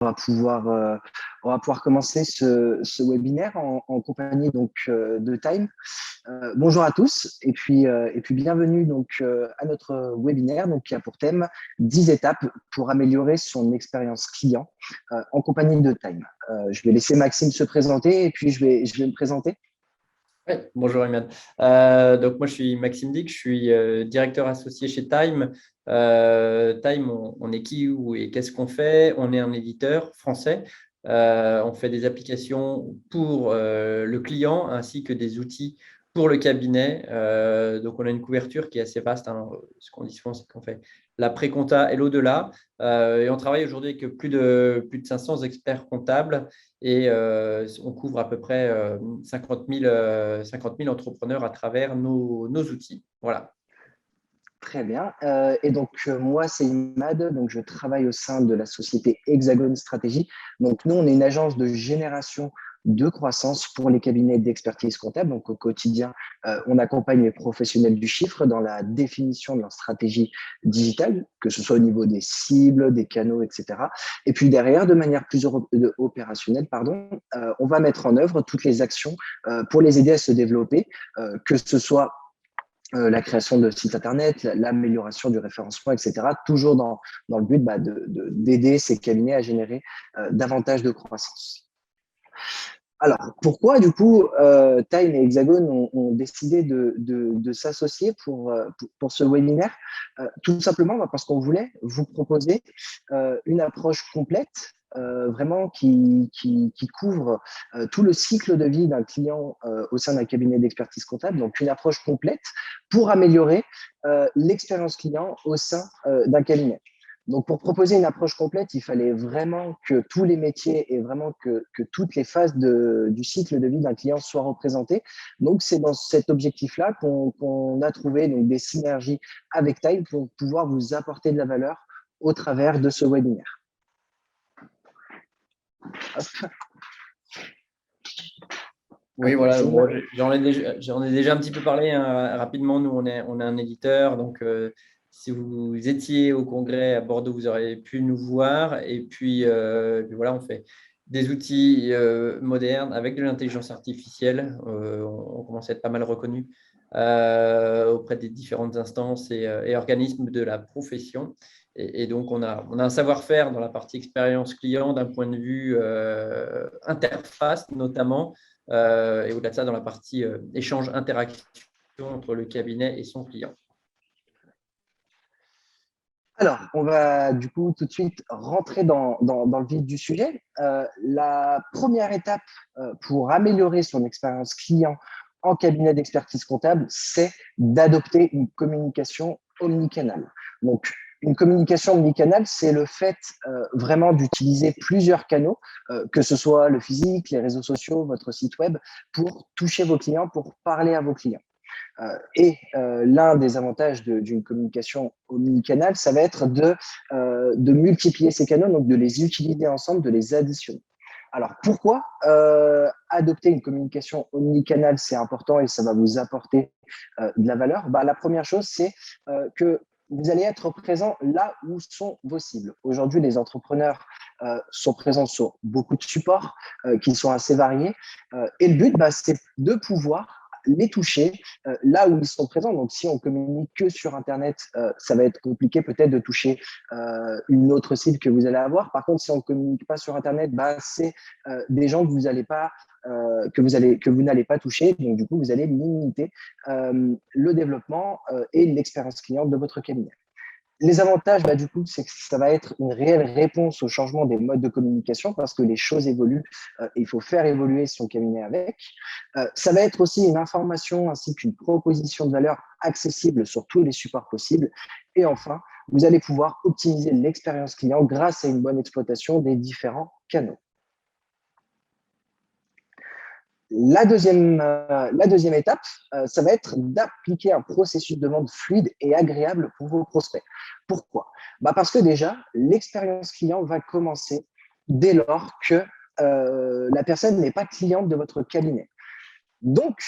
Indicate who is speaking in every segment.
Speaker 1: on va pouvoir commencer ce webinaire en compagnie donc de Time. Bonjour à tous et puis bienvenue donc à notre webinaire donc qui a pour thème 10 étapes pour améliorer son expérience client en compagnie de Time. Je vais laisser Maxime se présenter et puis je vais me présenter.
Speaker 2: Oui, bonjour Imad. Donc moi je suis Maxime Dick, je suis directeur associé chez Time. Time, on est qui et qu'est-ce qu'on fait? On est un éditeur français. On fait des applications pour le client ainsi que des outils pour le cabinet. Donc on a une couverture qui est assez vaste, hein. Ce qu'on dit souvent, c'est qu'on fait la pré-compta et l'au-delà. Et on travaille aujourd'hui avec plus de 500 experts comptables. Et on couvre à peu près 50 000 entrepreneurs à travers nos outils. Voilà.
Speaker 1: Très bien. Et donc, moi, c'est Imad. Donc, je travaille au sein de la société Hexagon Stratégie. Donc, nous, on est une agence de génération de croissance pour les cabinets d'expertise comptable. Donc, au quotidien, on accompagne les professionnels du chiffre dans la définition de leur stratégie digitale, que ce soit au niveau des cibles, des canaux, etc. Et puis derrière, de manière plus opérationnelle, on va mettre en œuvre toutes les actions pour les aider à se développer, que ce soit la création de sites internet, l'amélioration du référencement, etc. Toujours dans le but d'aider ces cabinets à générer davantage de croissance. Alors, pourquoi du coup Time et Hexagon ont décidé de s'associer pour ce webinaire? Tout simplement parce qu'on voulait vous proposer une approche complète, vraiment qui couvre tout le cycle de vie d'un client au sein d'un cabinet d'expertise comptable, donc une approche complète pour améliorer l'expérience client au sein d'un cabinet. Donc, pour proposer une approche complète, il fallait vraiment que tous les métiers et vraiment que toutes les phases du cycle de vie d'un client soient représentées. Donc, c'est dans cet objectif-là qu'on a trouvé donc, des synergies avec Time pour pouvoir vous apporter de la valeur au travers de ce webinaire.
Speaker 2: Oui, voilà. Bon, j'en ai déjà un petit peu parlé hein, rapidement. Nous, on est un éditeur. Donc, si vous étiez au congrès à Bordeaux, vous aurez pu nous voir. Et puis voilà, on fait des outils modernes avec de l'intelligence artificielle. On commence à être pas mal reconnu auprès des différentes instances et organismes de la profession. Et donc, on a un savoir-faire dans la partie expérience client d'un point de vue interface notamment. Et au-delà de ça, dans la partie échange, interaction entre le cabinet et son client.
Speaker 1: Alors, on va du coup tout de suite rentrer dans le vif du sujet. La première étape pour améliorer son expérience client en cabinet d'expertise comptable, c'est d'adopter une communication omnicanale. Donc, une communication omnicanale, c'est le fait vraiment d'utiliser plusieurs canaux, que ce soit le physique, les réseaux sociaux, votre site web, pour toucher vos clients, pour parler à vos clients. L'un des avantages d'une communication omnicanale, ça va être de multiplier ces canaux, donc de les utiliser ensemble, de les additionner. Alors, pourquoi adopter une communication omnicanale, c'est important et ça va vous apporter de la valeur? La première chose, c'est que vous allez être présent là où sont vos cibles. Aujourd'hui, les entrepreneurs sont présents sur beaucoup de supports qui sont assez variés. Et le but, c'est de pouvoir les toucher là où ils sont présents. Donc, si on communique que sur Internet, ça va être compliqué peut-être de toucher une autre cible que vous allez avoir. Par contre, si on ne communique pas sur Internet, c'est des gens que vous n'allez pas toucher. Donc, du coup, vous allez limiter le développement et l'expérience client de votre cabinet. Les avantages, du coup, c'est que ça va être une réelle réponse au changement des modes de communication parce que les choses évoluent et il faut faire évoluer son cabinet avec. Ça va être aussi une information ainsi qu'une proposition de valeur accessible sur tous les supports possibles. Et enfin, vous allez pouvoir optimiser l'expérience client grâce à une bonne exploitation des différents canaux. La deuxième étape, ça va être d'appliquer un processus de vente fluide et agréable pour vos prospects. Pourquoi? Parce que déjà, l'expérience client va commencer dès lors que la personne n'est pas cliente de votre cabinet. Donc,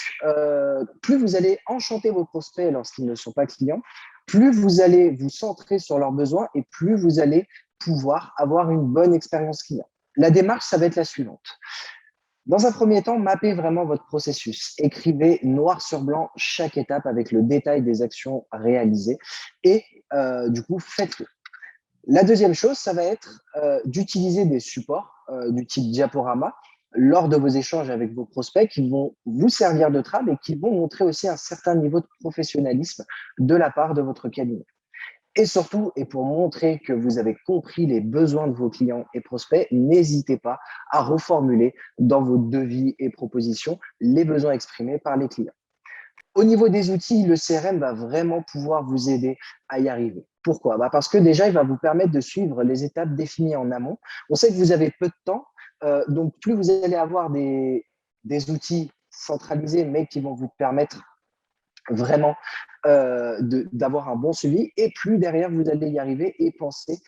Speaker 1: plus vous allez enchanter vos prospects lorsqu'ils ne sont pas clients, plus vous allez vous centrer sur leurs besoins et plus vous allez pouvoir avoir une bonne expérience client. La démarche, ça va être la suivante. Dans un premier temps, mappez vraiment votre processus. Écrivez noir sur blanc chaque étape avec le détail des actions réalisées et du coup, faites-le. La deuxième chose, ça va être d'utiliser des supports du type diaporama lors de vos échanges avec vos prospects qui vont vous servir de trame et qui vont montrer aussi un certain niveau de professionnalisme de la part de votre cabinet. Et surtout, et pour montrer que vous avez compris les besoins de vos clients et prospects, n'hésitez pas à reformuler dans vos devis et propositions les besoins exprimés par les clients. Au niveau des outils, le CRM va vraiment pouvoir vous aider à y arriver. Pourquoi? Parce que déjà, il va vous permettre de suivre les étapes définies en amont. On sait que vous avez peu de temps, donc plus vous allez avoir des outils centralisés, mais qui vont vous permettre vraiment d'avoir un bon suivi, et plus derrière, vous allez y arriver et penser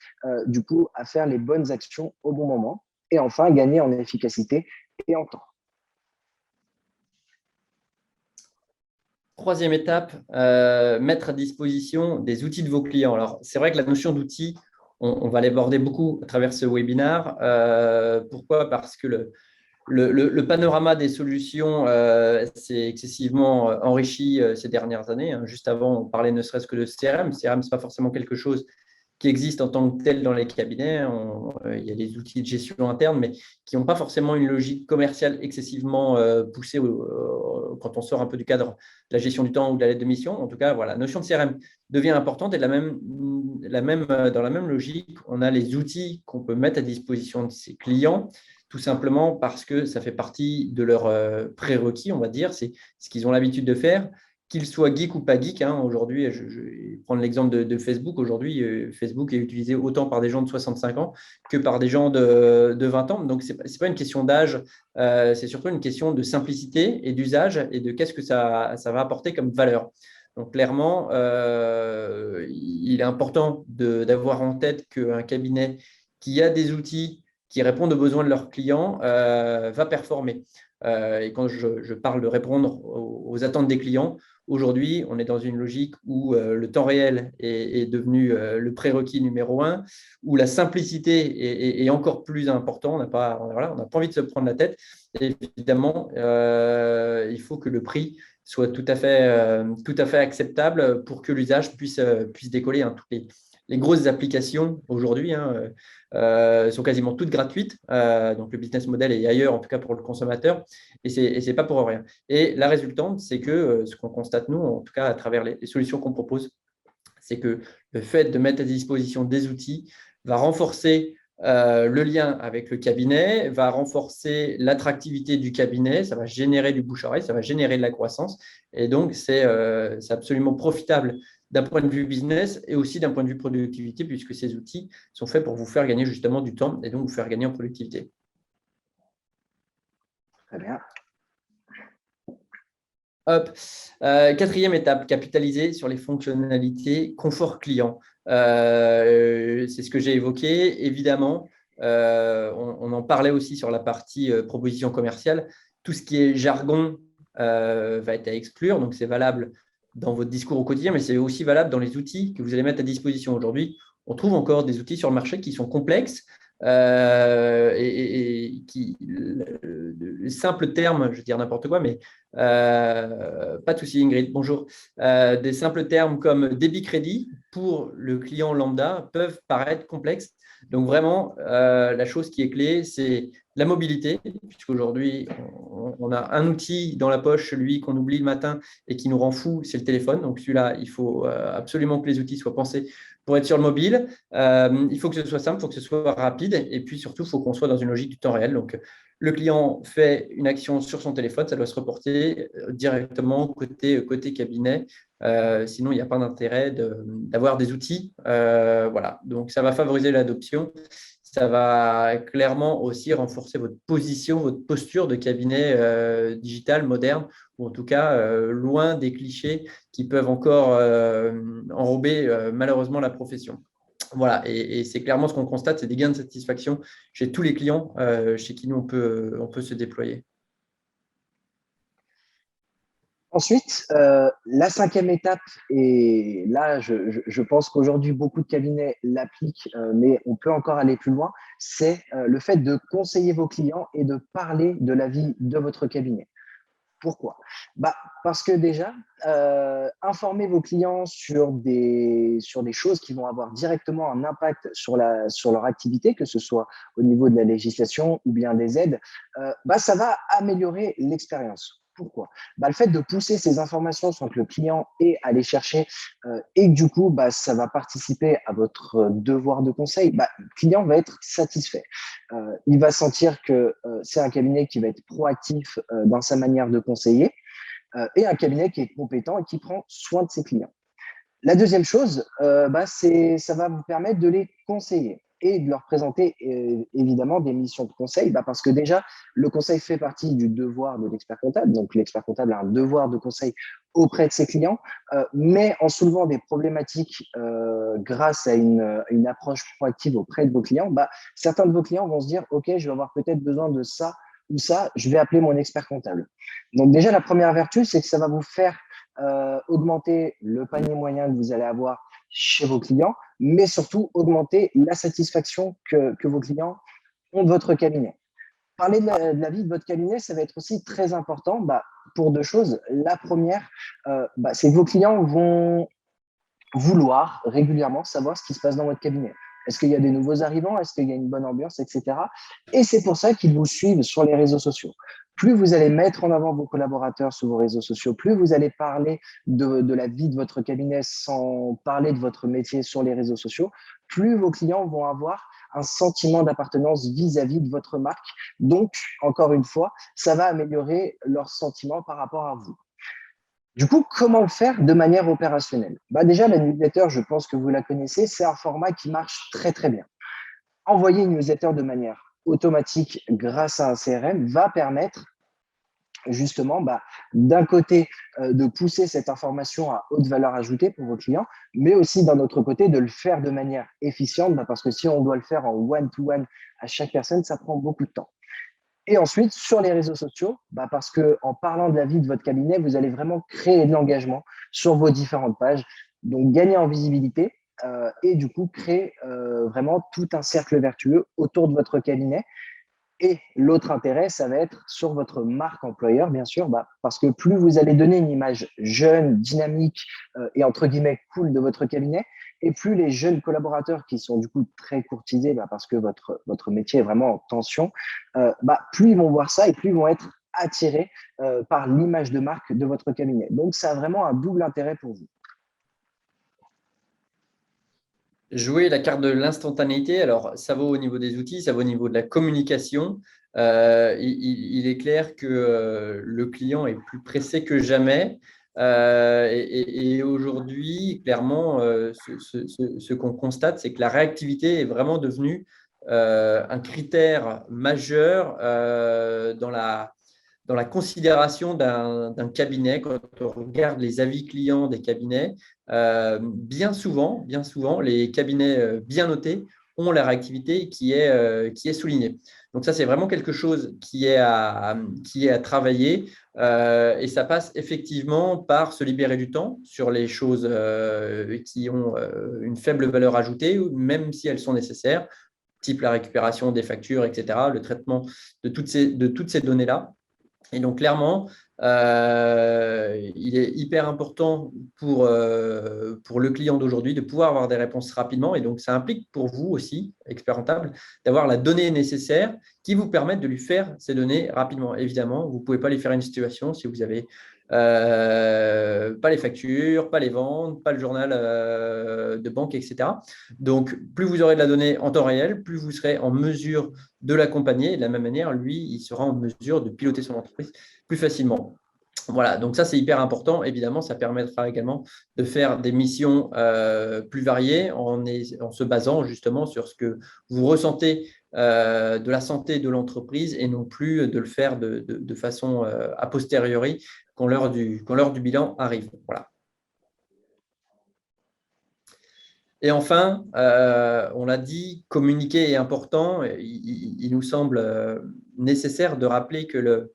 Speaker 1: du coup à faire les bonnes actions au bon moment. Et enfin, gagner en efficacité et en temps.
Speaker 2: Troisième étape, mettre à disposition des outils de vos clients. Alors, c'est vrai que la notion d'outils, on va l'aborder beaucoup à travers ce webinaire. Pourquoi? Parce que le panorama des solutions s'est excessivement enrichi ces dernières années. Juste avant, on parlait ne serait-ce que de CRM. CRM, ce n'est pas forcément quelque chose qui existent en tant que tel dans les cabinets. Il y a des outils de gestion interne, mais qui n'ont pas forcément une logique commerciale excessivement poussée quand on sort un peu du cadre de la gestion du temps ou de la lettre de mission. En tout cas, voilà, la notion de CRM devient importante et dans la même logique, on a les outils qu'on peut mettre à disposition de ses clients, tout simplement parce que ça fait partie de leurs prérequis, on va dire, c'est ce qu'ils ont l'habitude de faire. Qu'ils soient geek ou pas geek, aujourd'hui, je vais prendre l'exemple de Facebook. Aujourd'hui, Facebook est utilisé autant par des gens de 65 ans que par des gens de 20 ans. Donc, ce n'est pas une question d'âge, c'est surtout une question de simplicité et d'usage et de qu'est-ce que ça va apporter comme valeur. Donc, clairement, il est important d'avoir en tête qu'un cabinet qui a des outils qui répondent aux besoins de leurs clients va performer. Et quand je parle de répondre aux attentes des clients, aujourd'hui, on est dans une logique où le temps réel est devenu le prérequis numéro un, où la simplicité est encore plus importante. On n'a pas envie de se prendre la tête. Et évidemment, il faut que le prix soit tout à fait acceptable pour que l'usage puisse décoller. Toutes les grosses applications aujourd'hui sont quasiment toutes gratuites. Donc, le business model est ailleurs, en tout cas pour le consommateur, et ce n'est pas pour rien. Et la résultante, c'est que ce qu'on constate, nous, en tout cas à travers les solutions qu'on propose, c'est que le fait de mettre à disposition des outils va renforcer le lien avec le cabinet, va renforcer l'attractivité du cabinet, ça va générer du bouche-oreille, ça va générer de la croissance. Et donc, c'est absolument profitable d'un point de vue business et aussi d'un point de vue productivité, puisque ces outils sont faits pour vous faire gagner justement du temps et donc vous faire gagner en productivité.
Speaker 1: Très bien.
Speaker 2: Hop. Quatrième étape, capitaliser sur les fonctionnalités confort client. C'est ce que j'ai évoqué. Évidemment, on en parlait aussi sur la partie proposition commerciale. Tout ce qui est jargon va être à exclure. Donc, c'est valable dans votre discours au quotidien, mais c'est aussi valable dans les outils que vous allez mettre à disposition. Aujourd'hui, on trouve encore des outils sur le marché qui sont complexes, et qui, le simple terme, je vais dire n'importe quoi, mais pas de souci Ingrid, bonjour. Des simples termes comme débit crédit pour le client lambda peuvent paraître complexes. Donc vraiment, la chose qui est clé, c'est la mobilité, puisqu'aujourd'hui, on a un outil dans la poche, celui qu'on oublie le matin et qui nous rend fou, c'est le téléphone. Donc celui-là, il faut absolument que les outils soient pensés pour être sur le mobile. Il faut que ce soit simple, il faut que ce soit rapide, et puis surtout, il faut qu'on soit dans une logique du temps réel. Donc, le client fait une action sur son téléphone, ça doit se reporter directement côté cabinet. Sinon, il n'y a pas d'intérêt d'avoir des outils. Voilà. Donc, ça va favoriser l'adoption. Ça va clairement aussi renforcer votre position, votre posture de cabinet digital, moderne, ou en tout cas loin des clichés qui peuvent encore enrober malheureusement la profession. Voilà, et c'est clairement ce qu'on constate, c'est des gains de satisfaction chez tous les clients chez qui nous on peut se déployer.
Speaker 1: Ensuite, la cinquième étape, et là, je pense qu'aujourd'hui, beaucoup de cabinets l'appliquent, mais on peut encore aller plus loin, c'est le fait de conseiller vos clients et de parler de la vie de votre cabinet. Pourquoi? Bah, parce que déjà, informer vos clients sur des choses qui vont avoir directement un impact sur leur activité, que ce soit au niveau de la législation ou bien des aides, bah, ça va améliorer l'expérience. Pourquoi? Bah, le fait de pousser ces informations sans que le client ait à les chercher et que du coup, bah, ça va participer à votre devoir de conseil, bah, le client va être satisfait. Il va sentir que c'est un cabinet qui va être proactif dans sa manière de conseiller et un cabinet qui est compétent et qui prend soin de ses clients. La deuxième chose, bah, ça va vous permettre de les conseiller et de leur présenter évidemment des missions de conseil, bah, parce que déjà, le conseil fait partie du devoir de l'expert comptable. Donc, l'expert comptable a un devoir de conseil auprès de ses clients, mais en soulevant des problématiques grâce à une approche proactive auprès de vos clients, bah, certains de vos clients vont se dire, OK, je vais avoir peut-être besoin de ça ou ça, je vais appeler mon expert comptable. Donc déjà, la première vertu, c'est que ça va vous faire augmenter le panier moyen que vous allez avoir chez vos clients, mais surtout augmenter la satisfaction que vos clients ont de votre cabinet. Parler de la vie de votre cabinet, ça va être aussi très important bah, pour deux choses. La première, bah, c'est que vos clients vont vouloir régulièrement savoir ce qui se passe dans votre cabinet. Est-ce qu'il y a des nouveaux arrivants? Est-ce qu'il y a une bonne ambiance, etc. Et c'est pour ça qu'ils vous suivent sur les réseaux sociaux. Plus vous allez mettre en avant vos collaborateurs sur vos réseaux sociaux, plus vous allez parler de la vie de votre cabinet sans parler de votre métier sur les réseaux sociaux, plus vos clients vont avoir un sentiment d'appartenance vis-à-vis de votre marque. Donc, encore une fois, ça va améliorer leur sentiment par rapport à vous. Du coup, comment le faire de manière opérationnelle? Bah déjà, la newsletter, je pense que vous la connaissez, c'est un format qui marche très très bien. Envoyer une newsletter de manière automatique grâce à un CRM va permettre justement bah, d'un côté de pousser cette information à haute valeur ajoutée pour vos clients, mais aussi d'un autre côté de le faire de manière efficiente, bah, parce que si on doit le faire en one-to-one à chaque personne, ça prend beaucoup de temps. Et ensuite, sur les réseaux sociaux, bah parce que en parlant de la vie de votre cabinet, vous allez vraiment créer de l'engagement sur vos différentes pages, donc gagner en visibilité et du coup créer vraiment tout un cercle vertueux autour de votre cabinet. Et l'autre intérêt, ça va être sur votre marque employeur, bien sûr, bah, parce que plus vous allez donner une image jeune, dynamique et entre guillemets cool de votre cabinet, et plus les jeunes collaborateurs qui sont du coup très courtisés, bah, parce que votre métier est vraiment en tension, bah, plus ils vont voir ça et plus ils vont être attirés par l'image de marque de votre cabinet. Donc, ça a vraiment un double intérêt pour vous.
Speaker 2: Jouer la carte de l'instantanéité, alors ça vaut au niveau des outils, ça vaut au niveau de la communication. Il est clair que le client est plus pressé que jamais. Et aujourd'hui, clairement, ce qu'on constate, c'est que la réactivité est vraiment devenue un critère majeur dans la considération d'un cabinet. Quand on regarde les avis clients des cabinets, bien souvent, les cabinets bien notés ont la réactivité qui est soulignée. Donc ça, c'est vraiment quelque chose qui est à travailler et ça passe effectivement par se libérer du temps sur les choses qui ont une faible valeur ajoutée, même si elles sont nécessaires, type la récupération des factures, etc., le traitement de toutes ces données-là. Et donc, clairement, il est hyper important pour le client d'aujourd'hui de pouvoir avoir des réponses rapidement. Et donc, ça implique pour vous aussi, expert rentable, d'avoir la donnée nécessaire qui vous permette de lui faire ces données rapidement. Évidemment, vous ne pouvez pas lui faire une situation si vous avez pas les factures, pas les ventes, pas le journal de banque, etc. Donc, plus vous aurez de la donnée en temps réel, plus vous serez en mesure de l'accompagner. De la même manière, lui, il sera en mesure de piloter son entreprise plus facilement. Voilà, donc ça, c'est hyper important. Évidemment, ça permettra également de faire des missions plus variées en se basant justement sur ce que vous ressentez de la santé de l'entreprise et non plus de le faire de façon a posteriori quand l'heure du bilan arrive. Voilà. Et enfin, on l'a dit, communiquer est important. Il nous semble nécessaire de rappeler que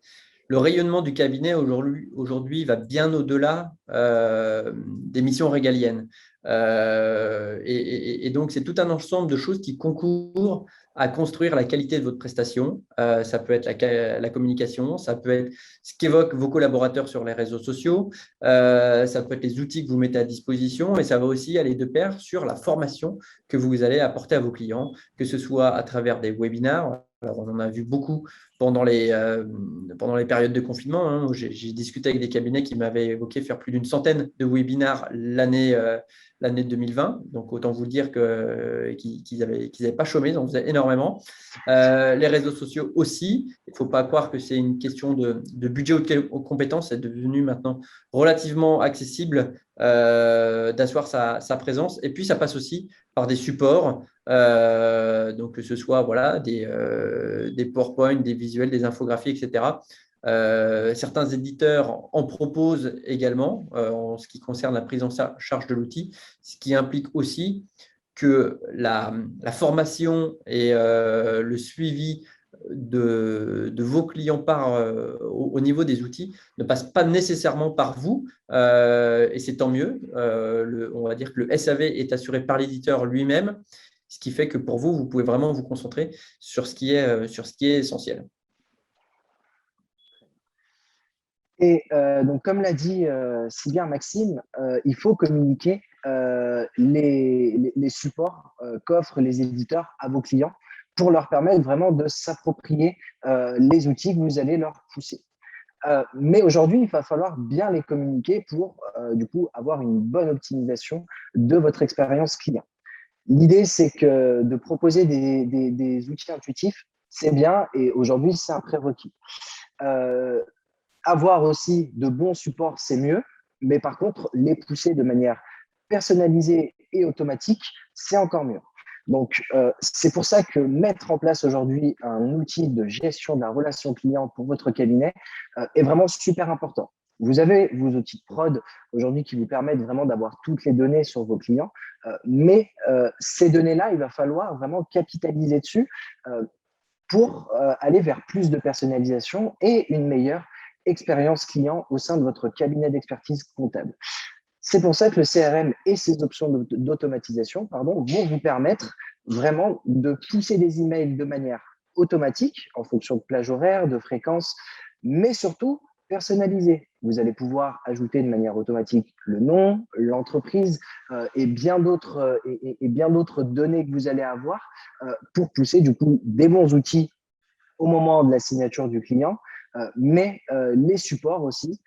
Speaker 2: le rayonnement du cabinet aujourd'hui va bien au-delà des missions régaliennes. Et donc, c'est tout un ensemble de choses qui concourent à construire la qualité de votre prestation. Ça peut être la communication, ça peut être ce qu'évoquent vos collaborateurs sur les réseaux sociaux, ça peut être les outils que vous mettez à disposition, et ça va aussi aller de pair sur la formation que vous allez apporter à vos clients, que ce soit à travers des webinars. Alors, on en a vu beaucoup pendant les périodes de confinement. Hein. J'ai discuté avec des cabinets qui m'avaient évoqué faire plus d'une centaine de webinars l'année 2020. Donc, autant vous dire qu'ils n'avaient pas chômé, ils en faisaient énormément. Les réseaux sociaux aussi. Il ne faut pas croire que c'est une question de budget ou de compétences. C'est devenu maintenant relativement accessible d'asseoir sa présence. Et puis, ça passe aussi par des supports. Donc, que ce soit des PowerPoint, des visuels, des infographies, etc. Certains éditeurs en proposent également en ce qui concerne la prise en charge de l'outil, ce qui implique aussi que la formation et le suivi de vos clients au niveau des outils ne passe pas nécessairement par vous, et c'est tant mieux. On va dire que le SAV est assuré par l'éditeur lui-même, ce qui fait que pour vous, vous pouvez vraiment vous concentrer sur ce qui est essentiel.
Speaker 1: Et donc, comme l'a dit si bien Maxime, il faut communiquer les supports qu'offrent les éditeurs à vos clients pour leur permettre vraiment de s'approprier les outils que vous allez leur pousser. Mais aujourd'hui, il va falloir bien les communiquer pour du coup avoir une bonne optimisation de votre expérience client. L'idée, c'est que de proposer des outils intuitifs, c'est bien et aujourd'hui, c'est un prérequis. Avoir aussi de bons supports, c'est mieux, mais par contre, les pousser de manière personnalisée et automatique, c'est encore mieux. Donc, c'est pour ça que mettre en place aujourd'hui un outil de gestion de la relation client pour votre cabinet est vraiment super important. Vous avez vos outils de prod aujourd'hui qui vous permettent vraiment d'avoir toutes les données sur vos clients, mais ces données-là, il va falloir vraiment capitaliser dessus pour aller vers plus de personnalisation et une meilleure expérience client au sein de votre cabinet d'expertise comptable. C'est pour ça que le CRM et ses options d'automatisation vont vous permettre vraiment de pousser des emails de manière automatique en fonction de plage horaire, de fréquence, mais surtout personnalisée. Vous allez pouvoir ajouter de manière automatique le nom, l'entreprise et bien d'autres données que vous allez avoir pour pousser du coup des bons outils au moment de la signature du client, mais les supports aussi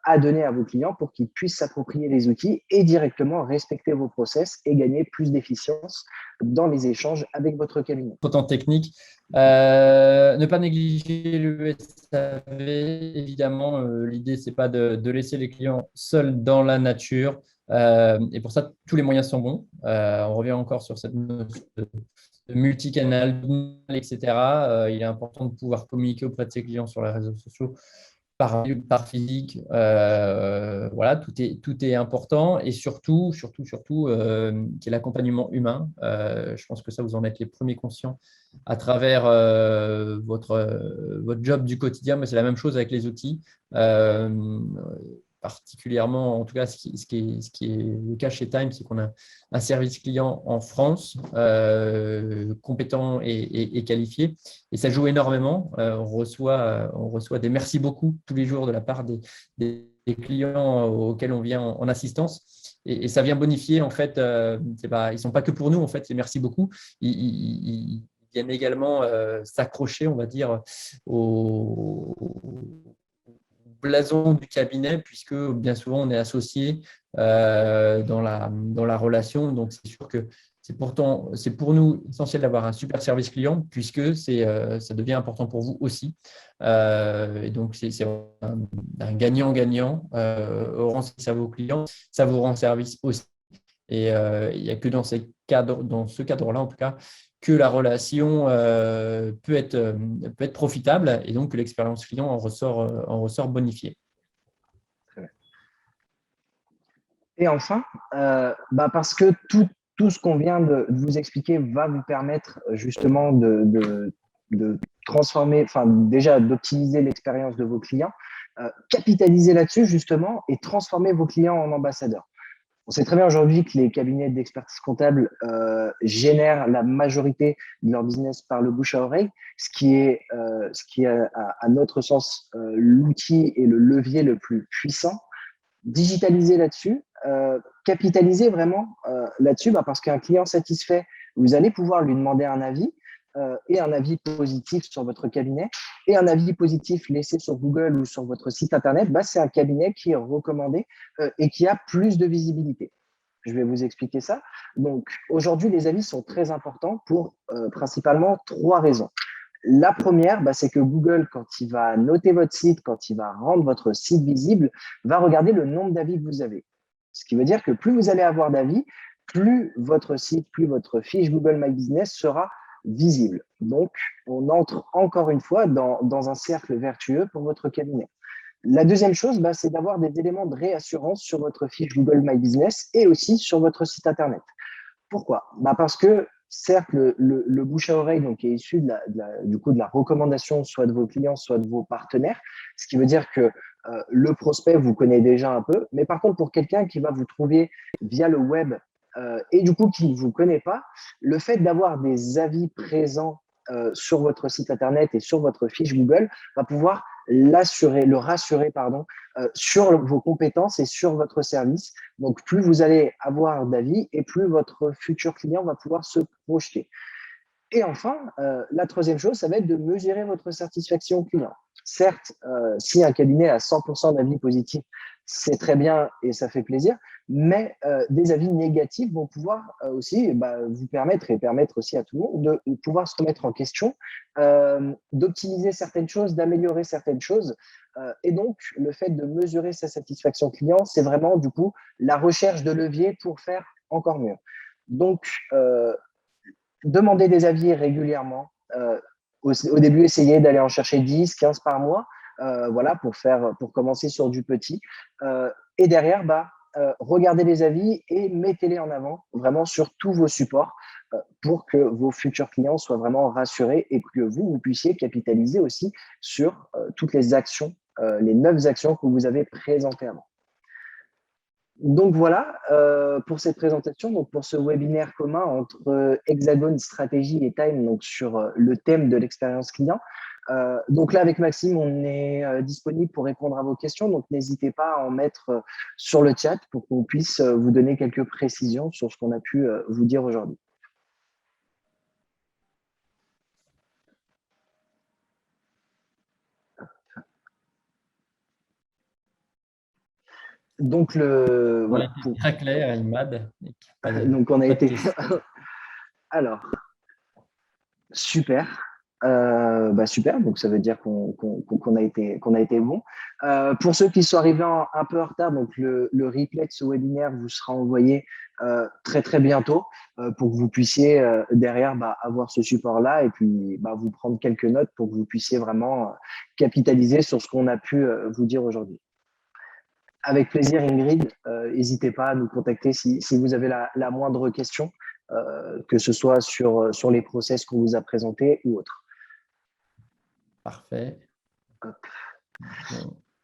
Speaker 1: à donner à vos clients pour qu'ils puissent s'approprier les outils et directement respecter vos process et gagner plus d'efficience dans les échanges avec votre cabinet.
Speaker 2: Autant technique, ne pas négliger le SAV. Évidemment, l'idée, ce n'est pas de laisser les clients seuls dans la nature. Et pour ça, tous les moyens sont bons. On revient encore sur cette notion de multicanal, etc. Il est important de pouvoir communiquer auprès de ses clients sur les réseaux sociaux par physique. Voilà, tout est important et surtout, qu'il y ait l'accompagnement humain. Je pense que ça, vous en êtes les premiers conscients à travers votre job du quotidien, mais c'est la même chose avec les outils. Particulièrement, en tout cas, ce qui est le cas chez Time, c'est qu'on a un service client en France compétent et qualifié. Et ça joue énormément. On reçoit des merci beaucoup tous les jours de la part des clients auxquels on vient en assistance. Et ça vient bonifier, en fait, ils ne sont pas que pour nous, en fait, ces merci beaucoup. Ils viennent également s'accrocher, on va dire, au blason du cabinet, puisque bien souvent on est associé dans la relation. Donc c'est sûr que c'est pour nous essentiel d'avoir un super service client, puisque ça devient important pour vous aussi. Et donc c'est un gagnant-gagnant. On rend service à vos clients, ça vous rend service aussi. Et il n'y a que dans ce cadre-là, en tout cas, que la relation peut être profitable et donc que l'expérience client en ressort bonifiée.
Speaker 1: Très bien. Et enfin, parce que tout ce qu'on vient de vous expliquer va vous permettre justement de transformer, enfin déjà d'optimiser l'expérience de vos clients, capitaliser là-dessus justement et transformer vos clients en ambassadeurs. On sait très bien aujourd'hui que les cabinets d'expertise comptable génèrent la majorité de leur business par le bouche à oreille, ce qui est à notre sens l'outil et le levier le plus puissant. Digitaliser là-dessus, capitaliser vraiment là-dessus, parce qu'un client satisfait, vous allez pouvoir lui demander un avis et un avis positif sur votre cabinet et un avis positif laissé sur Google ou sur votre site internet, c'est un cabinet qui est recommandé et qui a plus de visibilité. Je vais vous expliquer ça. Donc aujourd'hui, les avis sont très importants pour principalement 3 raisons. La première, c'est que Google, quand il va noter votre site, quand il va rendre votre site visible, va regarder le nombre d'avis que vous avez. Ce qui veut dire que plus vous allez avoir d'avis, plus votre site, plus votre fiche Google My Business sera visible. Donc, on entre encore une fois dans un cercle vertueux pour votre cabinet. La deuxième chose, c'est d'avoir des éléments de réassurance sur votre fiche Google My Business et aussi sur votre site Internet. Pourquoi ? Parce que certes, le bouche à oreille donc, est issu de la recommandation soit de vos clients, soit de vos partenaires, ce qui veut dire que le prospect vous connaît déjà un peu, mais par contre, pour quelqu'un qui va vous trouver via le web et du coup qui ne vous connaît pas, le fait d'avoir des avis présents sur votre site Internet et sur votre fiche Google va pouvoir le rassurer sur vos compétences et sur votre service. Donc, plus vous allez avoir d'avis et plus votre futur client va pouvoir se projeter. Et enfin, la troisième chose, ça va être de mesurer votre satisfaction client. Certes, si un cabinet a 100% d'avis positifs, c'est très bien et ça fait plaisir, mais des avis négatifs vont pouvoir aussi vous permettre et permettre aussi à tout le monde de pouvoir se remettre en question, d'optimiser certaines choses, d'améliorer certaines choses. Et donc, le fait de mesurer sa satisfaction client, c'est vraiment du coup la recherche de levier pour faire encore mieux. Donc, demander des avis régulièrement. Au début, essayez d'aller en chercher 10, 15 par mois, pour commencer sur du petit. Et derrière, regardez les avis et mettez-les en avant vraiment sur tous vos supports pour que vos futurs clients soient vraiment rassurés et que vous puissiez capitaliser aussi sur toutes les actions, les 9 actions que vous avez présentées avant. Donc voilà pour cette présentation, donc pour ce webinaire commun entre Hexagon Stratégie et Time, donc sur le thème de l'expérience client. Donc là, avec Maxime, on est disponible pour répondre à vos questions, donc n'hésitez pas à en mettre sur le chat pour qu'on puisse vous donner quelques précisions sur ce qu'on a pu vous dire aujourd'hui. Donc,
Speaker 2: voilà. Très clair, Imad.
Speaker 1: Donc, on a été… Alors, super. Super, donc ça veut dire qu'on a été bon. Pour ceux qui sont arrivés un peu en retard, donc le replay de ce webinaire vous sera envoyé très très bientôt pour que vous puissiez derrière avoir ce support-là et puis vous prendre quelques notes pour que vous puissiez vraiment capitaliser sur ce qu'on a pu vous dire aujourd'hui. Avec plaisir, Ingrid, n'hésitez pas à nous contacter si vous avez la moindre question, que ce soit sur les process qu'on vous a présentés ou autres.
Speaker 2: Parfait.
Speaker 1: Bon.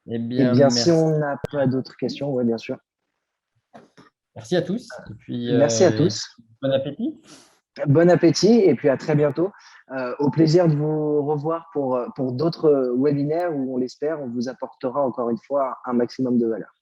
Speaker 1: Eh bien si on n'a pas d'autres questions, oui, bien sûr.
Speaker 2: Merci à tous. Et puis,
Speaker 1: merci à tous.
Speaker 2: Bon appétit.
Speaker 1: Bon appétit et puis à très bientôt. Au plaisir de vous revoir pour d'autres webinaires où on l'espère, on vous apportera encore une fois un maximum de valeur.